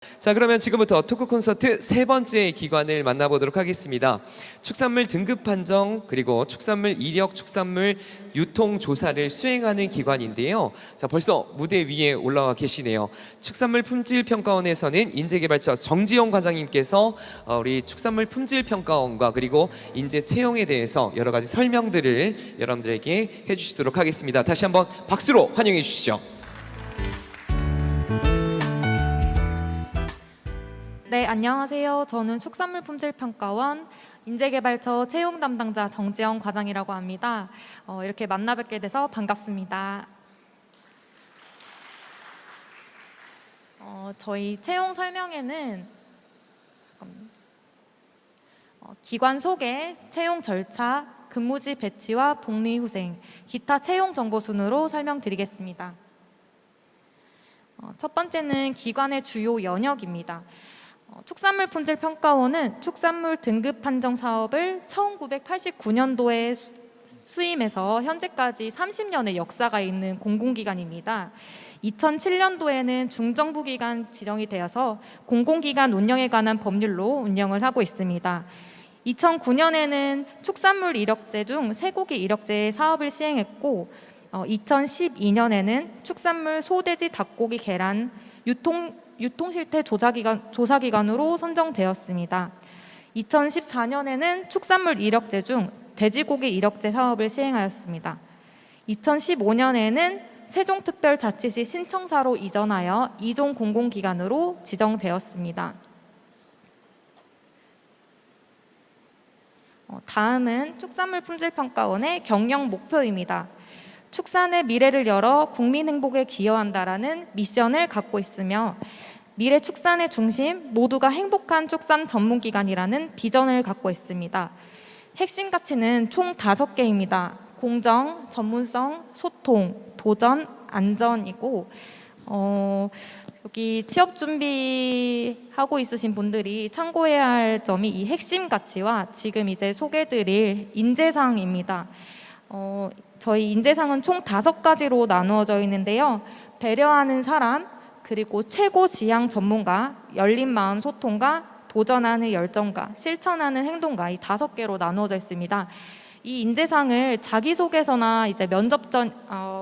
자, 그러면 지금부터 토크 콘서트 세 번째 기관을 만나보도록 하겠습니다. 축산물 등급 판정 그리고 축산물 이력, 축산물 유통 조사를 수행하는 기관인데요. 자, 벌써 무대 위에 올라와 계시네요. 축산물 품질 평가원에서는 인재개발처 정지영 과장님께서 우리 축산물 품질 평가원과 그리고 인재 채용에 대해서 여러 가지 설명들을 여러분들에게 해주시도록 하겠습니다. 다시 한번 박수로 환영해 주시죠. 네, 안녕하세요. 저는 축산물 품질평가원 인재개발처 채용 담당자 정지영 과장이라고 합니다. 이렇게 만나 뵙게 돼서 반갑습니다. 저희 채용 설명에는 기관 소개, 채용 절차, 근무지 배치와 복리후생, 기타 채용 정보 순으로 설명드리겠습니다. 첫 번째는 기관의 주요 영역입니다. 축산물 품질 평가원은 축산물 등급 판정 사업을 1989년도에 수임해서 현재까지 30년의 역사가 있는 공공기관입니다. 2007년도에는 중정부기관 지정이 되어서 공공기관 운영에 관한 법률로 운영을 하고 있습니다. 2009년에는 축산물 이력제 중 쇠고기 이력제 사업을 시행했고 2012년에는 축산물 소돼지 닭고기 계란 유통실태 조사기관으로 선정되었습니다. 2014년에는 축산물 이력제 중 돼지고기 이력제 사업을 시행하였습니다. 2015년에는 세종특별자치시 신청사로 이전하여 2종 공공기관으로 지정되었습니다. 다음은 축산물 품질평가원의 경영 목표입니다. 축산의 미래를 열어 국민 행복에 기여한다라는 미션을 갖고 있으며 미래 축산의 중심, 모두가 행복한 축산 전문기관이라는 비전을 갖고 있습니다. 핵심 가치는 총 5개입니다. 공정, 전문성, 소통, 도전, 안전이고 여기 취업 준비하고 있으신 분들이 참고해야 할 점이 이 핵심 가치와 지금 이제 소개드릴 인재상입니다. 저희 인재상은 총 5가지로 나누어져 있는데요. 배려하는 사람, 그리고 최고 지향 전문가, 열린 마음 소통가, 도전하는 열정가, 실천하는 행동가, 이 5개로 나누어져 있습니다. 이 인재상을 자기소개서나 이제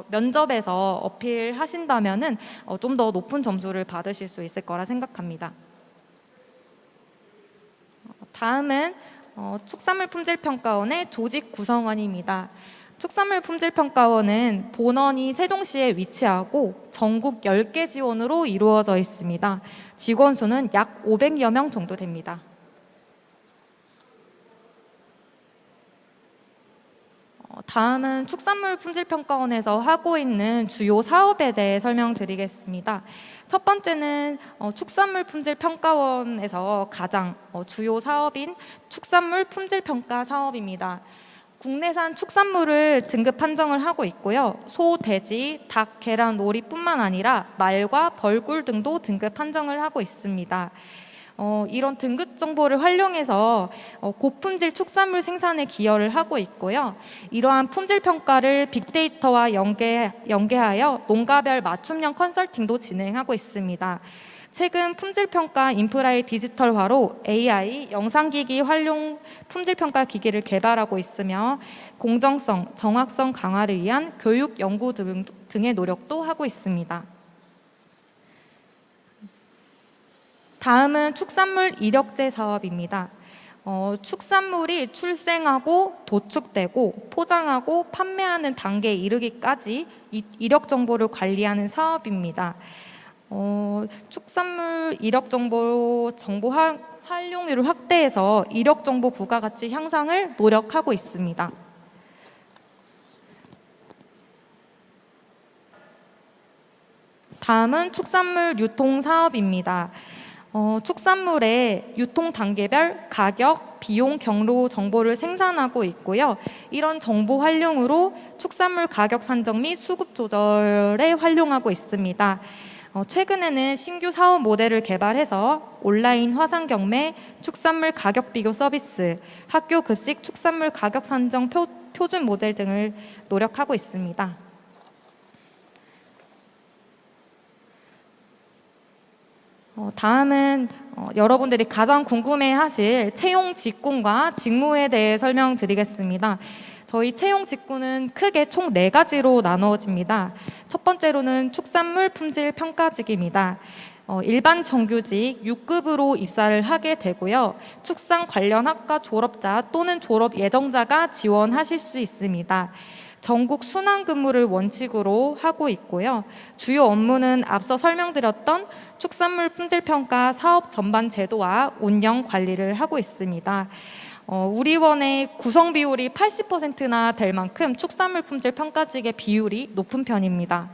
면접에서 어필하신다면은 좀 더 높은 점수를 받으실 수 있을 거라 생각합니다. 다음은 축산물 품질평가원의 조직 구성원입니다. 축산물 품질평가원은 본원이 세종시에 위치하고 전국 10개 지원으로 이루어져 있습니다. 직원 수는 약 500여 명 정도 됩니다. 다음은 축산물 품질평가원에서 하고 있는 주요 사업에 대해 설명드리겠습니다. 첫 번째는 축산물 품질평가원에서 가장 주요 사업인 축산물 품질평가 사업입니다. 국내산 축산물을 등급 판정을 하고 있고요. 소, 돼지, 닭, 계란, 오리뿐만 아니라 말과 벌꿀 등도 등급 판정을 하고 있습니다. 이런 등급 정보를 활용해서 고품질 축산물 생산에 기여를 하고 있고요. 이러한 품질 평가를 빅데이터와 연계하여 농가별 맞춤형 컨설팅도 진행하고 있습니다. 최근 품질평가 인프라의 디지털화로 AI, 영상기기 활용 품질평가 기기를 개발하고 있으며 공정성, 정확성 강화를 위한 교육, 연구 등의 노력도 하고 있습니다. 다음은 축산물 이력제 사업입니다. 축산물이 출생하고 도축되고 포장하고 판매하는 단계에 이르기까지 이력 정보를 관리하는 사업입니다. 축산물 이력 정보 활용률을 확대해서 이력 정보 부가가치 향상을 노력하고 있습니다. 다음은 축산물 유통 사업입니다. 축산물의 유통 단계별 가격, 비용, 경로 정보를 생산하고 있고요. 이런 정보 활용으로 축산물 가격 산정 및 수급 조절에 활용하고 있습니다. 최근에는 신규 사업 모델을 개발해서 온라인 화상 경매, 축산물 가격 비교 서비스, 학교 급식 축산물 가격 산정 표준 모델 등을 노력하고 있습니다. 다음은 여러분들이 가장 궁금해하실 채용 직군과 직무에 대해 설명드리겠습니다. 저희 채용 직군은 크게 총 4가지로 나누어집니다. 첫 번째로는 축산물 품질 평가직입니다. 일반 정규직 6급으로 입사를 하게 되고요. 축산 관련 학과 졸업자 또는 졸업 예정자가 지원하실 수 있습니다. 전국 순환 근무를 원칙으로 하고 있고요. 주요 업무는 앞서 설명드렸던 축산물 품질 평가 사업 전반 제도와 운영 관리를 하고 있습니다. 우리 원의 구성 비율이 80%나 될 만큼 축산물 품질 평가직의 비율이 높은 편입니다.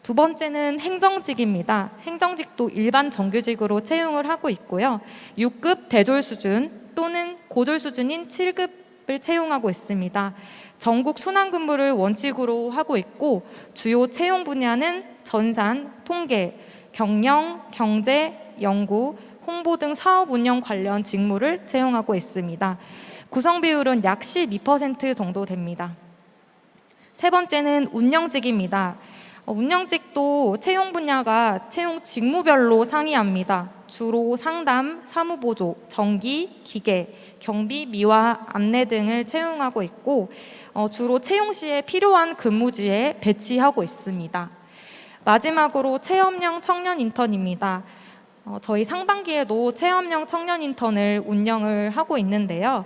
두 번째는 행정직입니다. 행정직도 일반 정규직으로 채용을 하고 있고요. 6급 대졸 수준 또는 고졸 수준인 7급을 채용하고 있습니다. 전국 순환 근무를 원칙으로 하고 있고 주요 채용 분야는 전산, 통계, 경영, 경제, 연구, 홍보 등 사업 운영 관련 직무를 채용하고 있습니다. 구성 비율은 약 12% 정도 됩니다. 세 번째는 운영직입니다. 운영직도 채용 분야가 채용 직무별로 상이합니다. 주로 상담, 사무보조, 전기, 기계, 경비, 미화, 안내 등을 채용하고 있고 주로 채용 시에 필요한 근무지에 배치하고 있습니다. 마지막으로 체험형 청년 인턴입니다. 저희 상반기에도 체험형 청년 인턴을 운영을 하고 있는데요.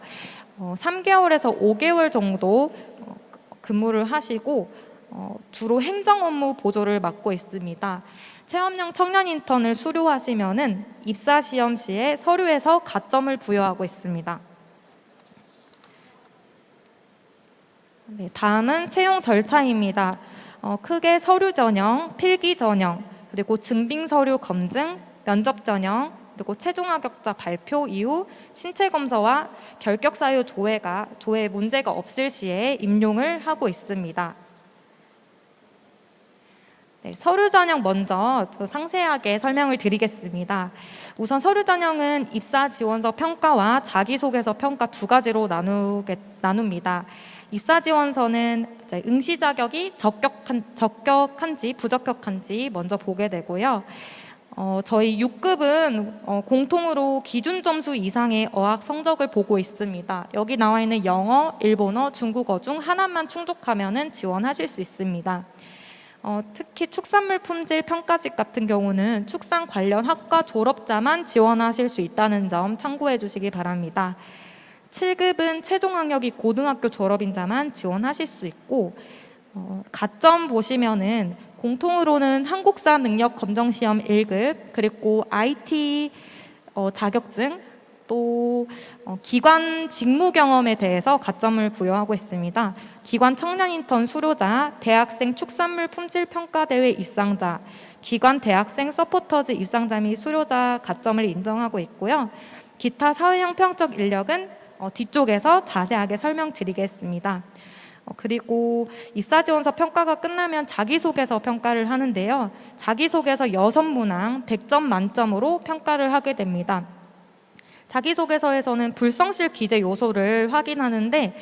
3개월에서 5개월 정도 근무를 하시고 주로 행정 업무 보조를 맡고 있습니다. 체험형 청년 인턴을 수료하시면은 입사 시험 시에 서류에서 가점을 부여하고 있습니다. 네, 다음은 채용 절차입니다. 크게 서류 전형, 필기 전형, 그리고 증빙 서류 검증, 면접 전형, 그리고 최종 합격자 발표 이후 신체 검사와 결격 사유 조회 문제가 없을 시에 임용을 하고 있습니다. 네, 서류 전형 먼저 상세하게 설명을 드리겠습니다. 우선 서류 전형은 입사 지원서 평가와 자기소개서 평가 2가지로 나눕니다. 입사 지원서는 응시 자격이 적격한지 부적격한지 먼저 보게 되고요. 저희 6급은 공통으로 기준 점수 이상의 어학 성적을 보고 있습니다. 여기 나와 있는 영어, 일본어, 중국어 중 하나만 충족하면 지원하실 수 있습니다. 특히 축산물 품질 평가직 같은 경우는 축산 관련 학과 졸업자만 지원하실 수 있다는 점 참고해 주시기 바랍니다. 7급은 최종 학력이 고등학교 졸업인 자만 지원하실 수 있고 가점 보시면은 공통으로는 한국사 능력 검정 시험 1급 그리고 IT 자격증 또 기관 직무 경험에 대해서 가점을 부여하고 있습니다. 기관 청년 인턴 수료자, 대학생 축산물 품질 평가 대회 입상자, 기관 대학생 서포터즈 입상자 및 수료자 가점을 인정하고 있고요. 기타 사회 형평적 인력은 뒤쪽에서 자세하게 설명드리겠습니다. 그리고 입사지원서 평가가 끝나면 자기소개서 평가를 하는데요. 자기소개서 6문항 100점 만점으로 평가를 하게 됩니다. 자기소개서에서는 불성실 기재 요소를 확인하는데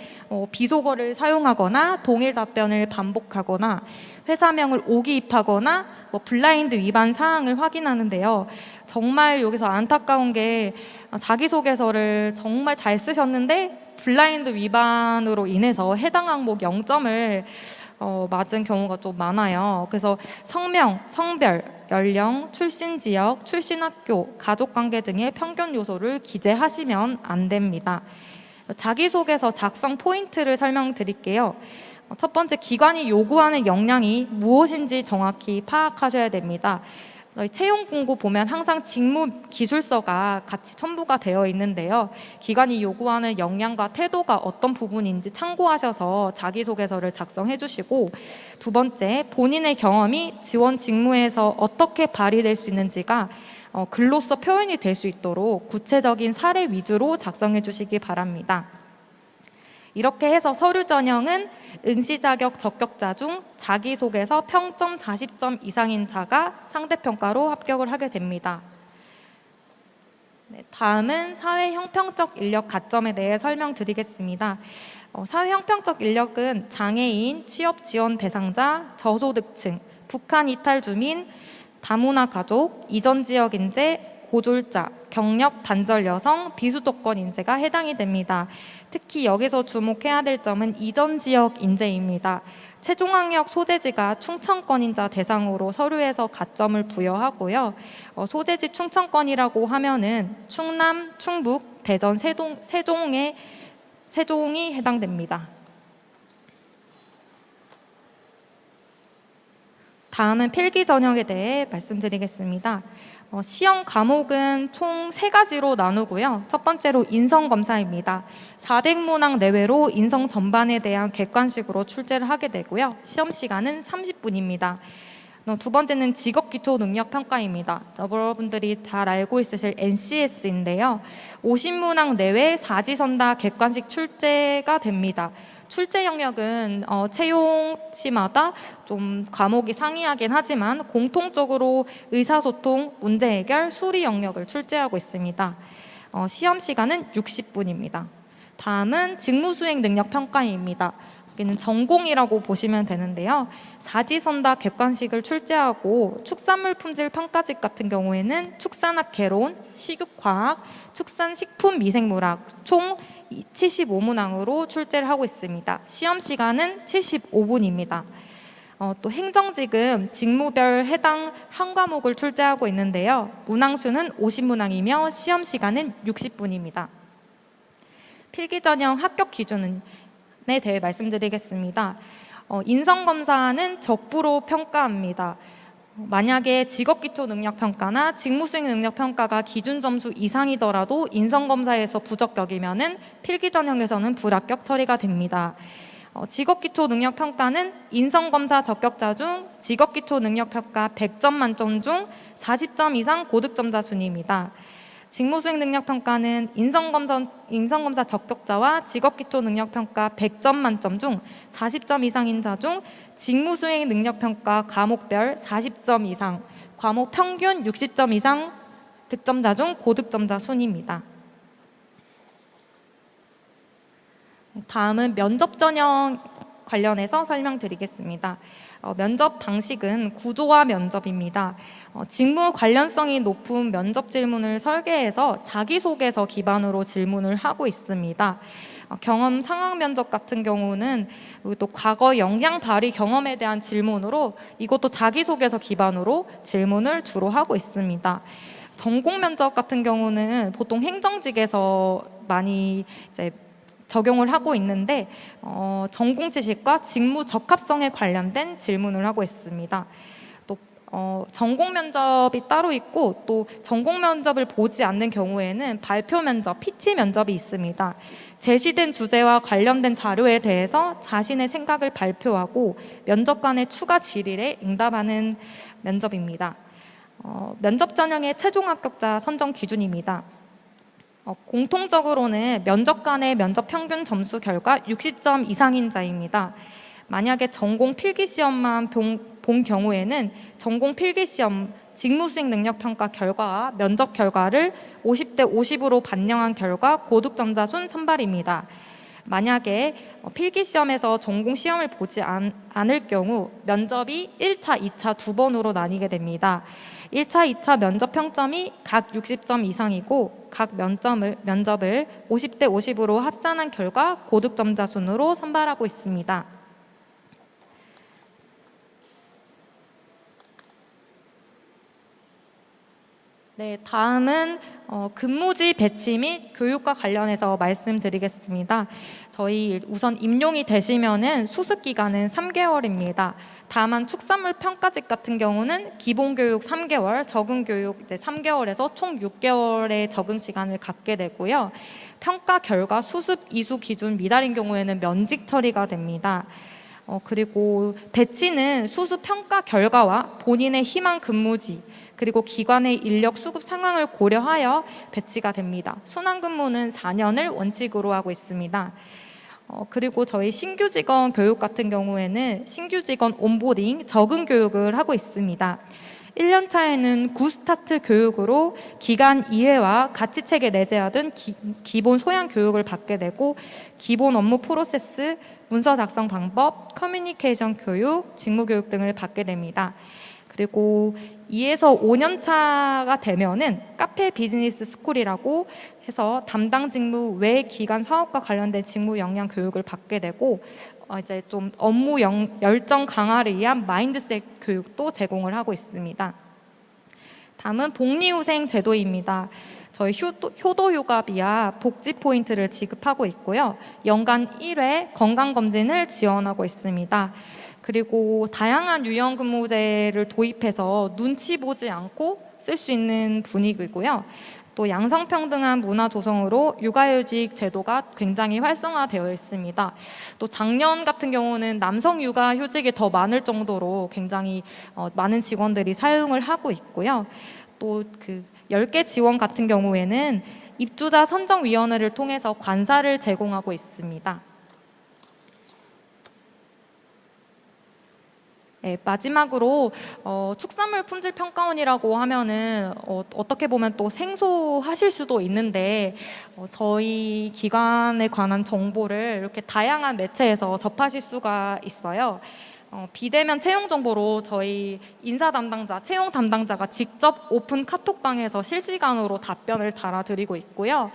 비속어를 사용하거나 동일 답변을 반복하거나 회사명을 오기입하거나 블라인드 위반 사항을 확인하는데요. 정말 여기서 안타까운 게 자기소개서를 정말 잘 쓰셨는데 블라인드 위반으로 인해서 해당 항목 0점을 맞은 경우가 좀 많아요. 그래서 성명, 성별, 연령, 출신 지역, 출신 학교, 가족관계 등의 편견 요소를 기재하시면 안 됩니다. 자기소개서 작성 포인트를 설명드릴게요. 첫 번째, 기관이 요구하는 역량이 무엇인지 정확히 파악하셔야 됩니다. 채용 공고 보면 항상 직무 기술서가 같이 첨부가 되어 있는데요. 기관이 요구하는 역량과 태도가 어떤 부분인지 참고하셔서 자기소개서를 작성해 주시고, 두 번째, 본인의 경험이 지원 직무에서 어떻게 발휘될 수 있는지가 글로써 표현이 될 수 있도록 구체적인 사례 위주로 작성해 주시기 바랍니다. 이렇게 해서 서류 전형은 응시 자격 적격자 중 자기소개서 평점 40점 이상인 자가 상대평가로 합격을 하게 됩니다. 네, 다음은 사회 형평적 인력 가점에 대해 설명드리겠습니다. 사회 형평적 인력은 장애인, 취업 지원 대상자, 저소득층, 북한 이탈 주민, 다문화 가족, 이전 지역 인재, 고졸자, 경력 단절 여성, 비수도권 인재가 해당이 됩니다. 특히 여기서 주목해야 될 점은 이전 지역 인재입니다. 최종학력 소재지가 충청권인자 대상으로 서류에서 가점을 부여하고요. 소재지 충청권이라고 하면은 충남, 충북, 대전, 세종이 해당됩니다. 다음은 필기 전형에 대해 말씀드리겠습니다. 시험 과목은 총 3가지로 나누고요. 첫 번째로 인성검사입니다. 400문항 내외로 인성 전반에 대한 객관식으로 출제를 하게 되고요. 시험 시간은 30분입니다. 두 번째는 직업기초능력평가입니다. 여러분들이 잘 알고 있으실 NCS인데요. 50문항 내외 사지선다 객관식 출제가 됩니다. 출제 영역은 채용시마다 좀 과목이 상이하긴 하지만 공통적으로 의사소통, 문제 해결, 수리 영역을 출제하고 있습니다. 시험 시간은 60분입니다. 다음은 직무수행 능력평가입니다. 여기는 전공이라고 보시면 되는데요. 사지선다 객관식을 출제하고 축산물 품질 평가직 같은 경우에는 축산학 개론, 식육과학, 축산식품 미생물학 총 75문항으로 출제를 하고 있습니다. 시험 시간은 75분입니다. 또 행정직은 직무별 해당 한 과목을 출제하고 있는데요. 문항수는 50문항이며 시험 시간은 60분입니다. 필기 전형 합격 기준에 대해 말씀드리겠습니다. 인성검사는 적부로 평가합니다. 만약에 직업기초능력평가나 직무수행능력평가가 기준 점수 이상이더라도 인성검사에서 부적격이면은 필기전형에서는 불합격 처리가 됩니다. 직업기초능력평가는 인성검사 적격자 중 직업기초능력평가 100점 만점 중 40점 이상 고득점자 순입니다. 직무수행능력평가는 인성검사 적격자와 직업기초능력평가 100점 만점 중 40점 이상인 자 중 직무수행능력평가 과목별 40점 이상, 과목 평균 60점 이상 득점자 중 고득점자 순입니다. 다음은 면접 전형 관련해서 설명드리겠습니다. 면접 방식은 구조화 면접입니다. 직무 관련성이 높은 면접 질문을 설계해서 자기소개서 기반으로 질문을 하고 있습니다. 경험 상황 면접 같은 경우는 또 과거 역량 발휘 경험에 대한 질문으로 이것도 자기소개서 기반으로 질문을 주로 하고 있습니다. 전공 면접 같은 경우는 보통 행정직에서 많이 이제 적용을 하고 있는데 전공 지식과 직무 적합성에 관련된 질문을 하고 있습니다. 또 전공 면접이 따로 있고 또 전공 면접을 보지 않는 경우에는 발표 면접, PT 면접이 있습니다. 제시된 주제와 관련된 자료에 대해서 자신의 생각을 발표하고 면접관의 추가 질의에 응답하는 면접입니다. 면접 전형의 최종 합격자 선정 기준입니다. 공통적으로는 면접관의 면접 평균 점수 결과 60점 이상인 자입니다. 만약에 전공 필기시험만 본 경우에는 전공 필기시험 직무수행 능력평가 결과와 면접 결과를 50대 50으로 반영한 결과 고득점자 순 선발입니다. 만약에 필기시험에서 전공 시험을 보지 않을 경우 면접이 1차, 2차 두 번으로 나뉘게 됩니다. 1차, 2차 면접 평점이 각 60점 이상이고 각 면접을 50대 50으로 합산한 결과 고득점자 순으로 선발하고 있습니다. 네, 다음은 근무지 배치 및 교육과 관련해서 말씀드리겠습니다. 저희 우선 임용이 되시면은 수습 기간은 3개월입니다. 다만 축산물 평가직 같은 경우는 기본 교육 3개월, 적응 교육 이제 3개월에서 총 6개월의 적응 시간을 갖게 되고요. 평가 결과 수습 이수 기준 미달인 경우에는 면직 처리가 됩니다. 그리고 배치는 수습 평가 결과와 본인의 희망 근무지 그리고 기관의 인력 수급 상황을 고려하여 배치가 됩니다. 순환 근무는 4년을 원칙으로 하고 있습니다. 그리고 저희 신규 직원 교육 같은 경우에는 신규 직원 온보딩, 적응 교육을 하고 있습니다. 1년 차에는 굿스타트 교육으로 기간 이해와 가치체계 내재화 등 기본 소양 교육을 받게 되고 기본 업무 프로세스, 문서 작성 방법, 커뮤니케이션 교육, 직무 교육 등을 받게 됩니다. 그리고 2에서 5년 차가 되면은 카페 비즈니스 스쿨이라고 해서 담당 직무 외 기관 사업과 관련된 직무 역량 교육을 받게 되고 이제 좀 업무 열정 강화를 위한 마인드셋 교육도 제공을 하고 있습니다. 다음은 복리후생 제도입니다. 저희 효도휴가비와 복지 포인트를 지급하고 있고요. 연간 1회 건강검진을 지원하고 있습니다. 그리고 다양한 유연근무제를 도입해서 눈치 보지 않고 쓸 수 있는 분위기고요. 또 양성평등한 문화 조성으로 육아휴직 제도가 굉장히 활성화되어 있습니다. 또 작년 같은 경우는 남성 육아휴직이 더 많을 정도로 굉장히 많은 직원들이 사용을 하고 있고요. 또 그 10개 지원 같은 경우에는 입주자 선정위원회를 통해서 관사를 제공하고 있습니다. 네, 마지막으로 축산물 품질 평가원이라고 하면은 어떻게 보면 또 생소하실 수도 있는데 저희 기관에 관한 정보를 이렇게 다양한 매체에서 접하실 수가 있어요. 비대면 채용 정보로 저희 인사 담당자, 채용 담당자가 직접 오픈 카톡방에서 실시간으로 답변을 달아드리고 있고요.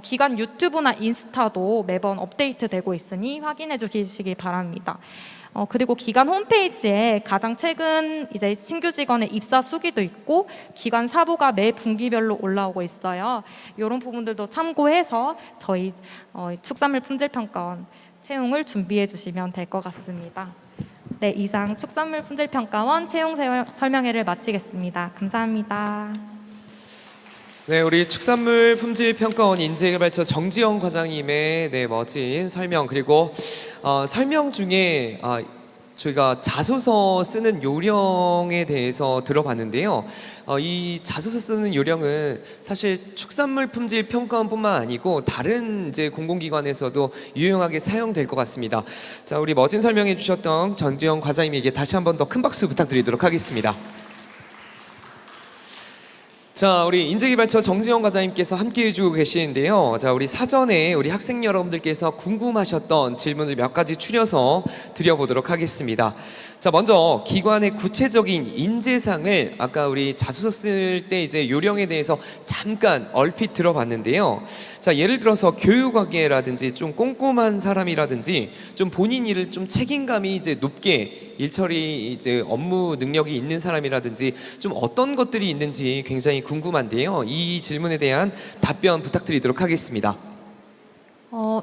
기관 유튜브나 인스타도 매번 업데이트되고 있으니 확인해 주시기 바랍니다. 그리고 기관 홈페이지에 가장 최근 이제 신규 직원의 입사 수기도 있고 기관 사부가 매 분기별로 올라오고 있어요. 이런 부분들도 참고해서 저희 축산물 품질 평가원 채용을 준비해 주시면 될 것 같습니다. 네, 이상 축산물 품질 평가원 채용 설명회를 마치겠습니다. 감사합니다. 네, 우리 축산물 품질 평가원 인재개발처 정지영 과장님의 멋진 설명 그리고 설명 중에 저희가 자소서 쓰는 요령에 대해서 들어봤는데요. 이 자소서 쓰는 요령은 사실 축산물 품질 평가원뿐만 아니고 다른 이제 공공기관에서도 유용하게 사용될 것 같습니다. 자, 우리 멋진 설명해 주셨던 정지영 과장님에게 다시 한 번 더 큰 박수 부탁드리도록 하겠습니다. 자, 우리 인재개발처 정지영 과장님께서 함께 해주고 계시는데요. 자, 우리 사전에 우리 학생 여러분들께서 궁금하셨던 질문을 몇 가지 추려서 드려보도록 하겠습니다. 자, 먼저 기관의 구체적인 인재상을 아까 우리 자소서 쓸 때 이제 요령에 대해서 잠깐 얼핏 들어봤는데요. 자, 예를 들어서 교육관계라든지 좀 꼼꼼한 사람이라든지 좀 본인 일을 좀 책임감이 이제 높게 일처리 이제 업무 능력이 있는 사람이라든지 좀 어떤 것들이 있는지 굉장히 궁금한데요. 이 질문에 대한 답변 부탁드리도록 하겠습니다.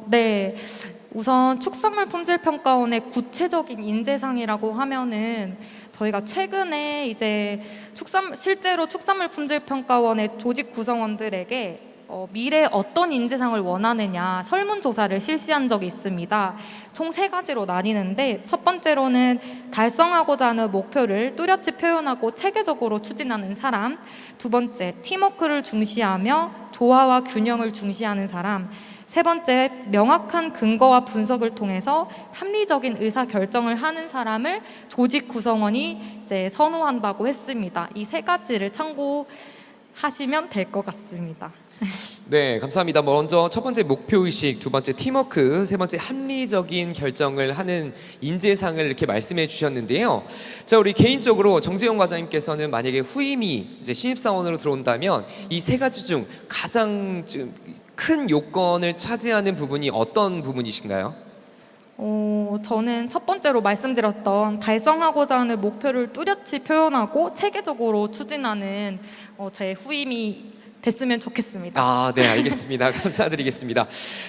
네. 우선 축산물 품질 평가원의 구체적인 인재상이라고 하면은 저희가 최근에 이제 실제로 축산물 품질 평가원의 조직 구성원들에게 미래에 어떤 인재상을 원하느냐 설문조사를 실시한 적이 있습니다. 총 3가지로 나뉘는데 첫 번째로는 달성하고자 하는 목표를 뚜렷이 표현하고 체계적으로 추진하는 사람, 두 번째 팀워크를 중시하며 조화와 균형을 중시하는 사람, 세 번째 명확한 근거와 분석을 통해서 합리적인 의사 결정을 하는 사람을 조직 구성원이 이제 선호한다고 했습니다. 이 3가지를 참고하시면 될 것 같습니다. 네, 감사합니다. 먼저 첫 번째 목표의식, 두 번째 팀워크, 세 번째 합리적인 결정을 하는 인재상을 이렇게 말씀해 주셨는데요. 자, 우리 개인적으로 정재영 과장님께서는 만약에 후임이 이제 신입사원으로 들어온다면 이 3가지 중 가장 큰 요건을 차지하는 부분이 어떤 부분이신가요? 저는 첫 번째로 말씀드렸던 달성하고자 하는 목표를 뚜렷이 표현하고 체계적으로 추진하는 제 후임이 됐으면 좋겠습니다. 네, 알겠습니다. 감사드리겠습니다.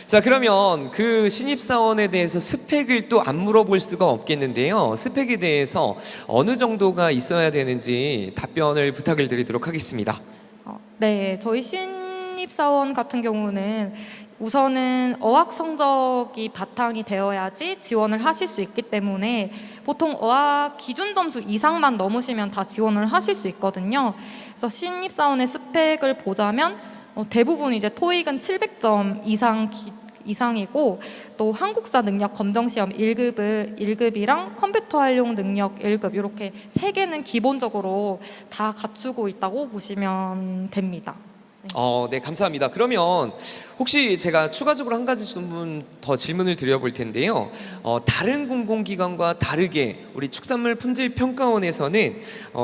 자, 그러면 그 신입사원에 대해서 스펙을 또 안 물어볼 수가 없겠는데요. 스펙에 대해서 어느 정도가 있어야 되는지 답변을 부탁을 드리도록 하겠습니다. 네, 저희 신입사원 같은 경우는 우선은 어학 성적이 바탕이 되어야지 지원을 하실 수 있기 때문에 보통 어학 기준 점수 이상만 넘으시면 다 지원을 하실 수 있거든요. 그래서 신입사원의 스펙을 보자면 대부분 이제 토익은 700점 이상이고 또 한국사 능력 검정 시험 1급이랑 컴퓨터 활용 능력 1급 이렇게 3개는 기본적으로 다 갖추고 있다고 보시면 됩니다. 네, 감사합니다. 그러면 혹시 제가 추가적으로 한 가지 더 질문을 드려볼 텐데요. 다른 공공기관과 다르게 우리 축산물 품질 평가원에서는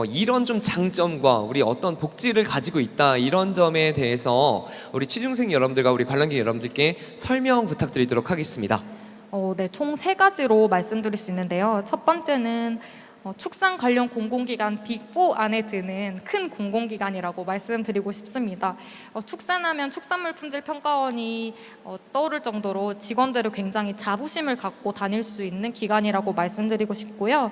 이런 좀 장점과 우리 어떤 복지를 가지고 있다 이런 점에 대해서 우리 취준생 여러분들과 우리 관람객 여러분들께 설명 부탁드리도록 하겠습니다. 네, 총 세 가지로 말씀드릴 수 있는데요. 첫 번째는 축산 관련 공공기관 빅4 안에 드는 큰 공공기관이라고 말씀드리고 싶습니다. 축산하면 축산물 품질 평가원이 떠오를 정도로 직원들을 굉장히 자부심을 갖고 다닐 수 있는 기관이라고 말씀드리고 싶고요.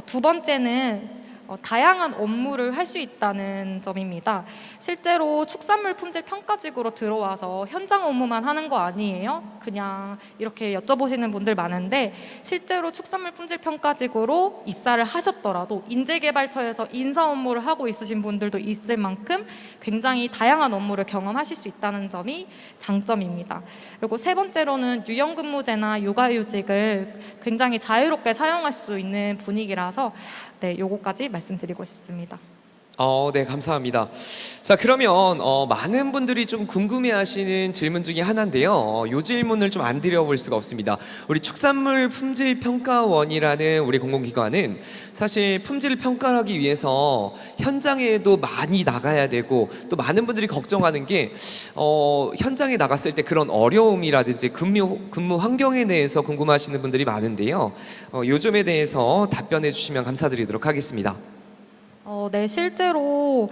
두 번째는 다양한 업무를 할 수 있다는 점입니다. 실제로 축산물 품질 평가직으로 들어와서 현장 업무만 하는 거 아니에요? 그냥 이렇게 여쭤보시는 분들 많은데 실제로 축산물 품질 평가직으로 입사를 하셨더라도 인재개발처에서 인사 업무를 하고 있으신 분들도 있을 만큼 굉장히 다양한 업무를 경험하실 수 있다는 점이 장점입니다. 그리고 세 번째로는 유연근무제나 육아휴직을 굉장히 자유롭게 사용할 수 있는 분위기라서 네, 요거까지 말씀드리고 싶습니다. 네, 감사합니다. 자, 그러면 많은 분들이 좀 궁금해하시는 질문 중에 하나인데요. 요 질문을 좀 안 드려볼 수가 없습니다. 우리 축산물 품질 평가원이라는 우리 공공기관은 사실 품질을 평가하기 위해서 현장에도 많이 나가야 되고 또 많은 분들이 걱정하는 게 현장에 나갔을 때 그런 어려움이라든지 근무 환경에 대해서 궁금하시는 분들이 많은데요. 요 점에 대해서 답변해 주시면 감사드리도록 하겠습니다. 네, 실제로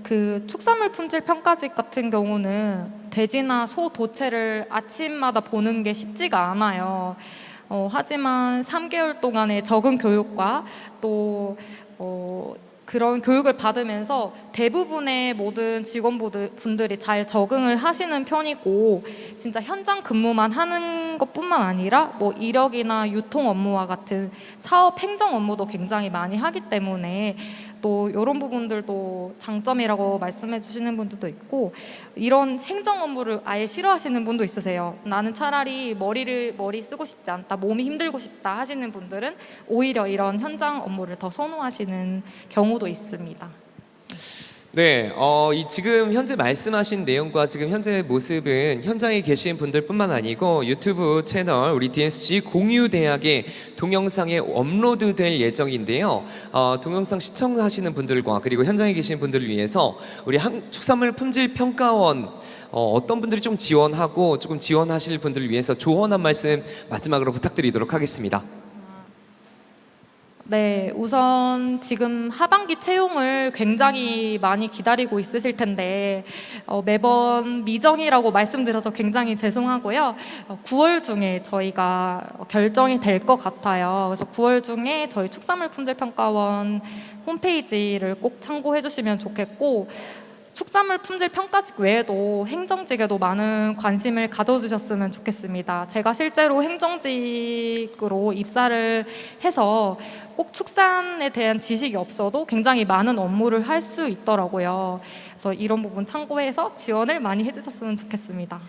그 축산물 품질 평가직 같은 경우는 돼지나 소 도체를 아침마다 보는 게 쉽지가 않아요. 하지만 3개월 동안의 적응 교육과 또 그런 교육을 받으면서 대부분의 모든 직원분들이 잘 적응을 하시는 편이고 진짜 현장 근무만 하는 것뿐만 아니라 뭐 이력이나 유통 업무와 같은 사업 행정 업무도 굉장히 많이 하기 때문에 또 이런 부분들도 장점이라고 말씀해 주시는 분들도 있고 이런 행정 업무를 아예 싫어하시는 분도 있으세요. 나는 차라리 머리 쓰고 싶지 않다, 몸이 힘들고 싶다 하시는 분들은 오히려 이런 현장 업무를 더 선호하시는 경우도 있습니다. 네, 지금 현재 말씀하신 내용과 지금 현재 모습은 현장에 계신 분들뿐만 아니고 유튜브 채널 우리 DSC 공유대학의 동영상에 업로드될 예정인데요. 동영상 시청하시는 분들과 그리고 현장에 계신 분들을 위해서 우리 축산물 품질 평가원 어떤 분들이 좀 지원하고 조금 지원하실 분들을 위해서 조언 한 말씀 마지막으로 부탁드리도록 하겠습니다. 네, 우선 지금 하반기 채용을 굉장히 많이 기다리고 있으실 텐데 매번 미정이라고 말씀드려서 굉장히 죄송하고요. 9월 중에 저희가 결정이 될 것 같아요. 그래서 9월 중에 저희 축산물 품질평가원 홈페이지를 꼭 참고해 주시면 좋겠고 축산물 품질 평가직 외에도 행정직에도 많은 관심을 가져주셨으면 좋겠습니다. 제가 실제로 행정직으로 입사를 해서 꼭 축산에 대한 지식이 없어도 굉장히 많은 업무를 할 수 있더라고요. 그래서 이런 부분 참고해서 지원을 많이 해주셨으면 좋겠습니다.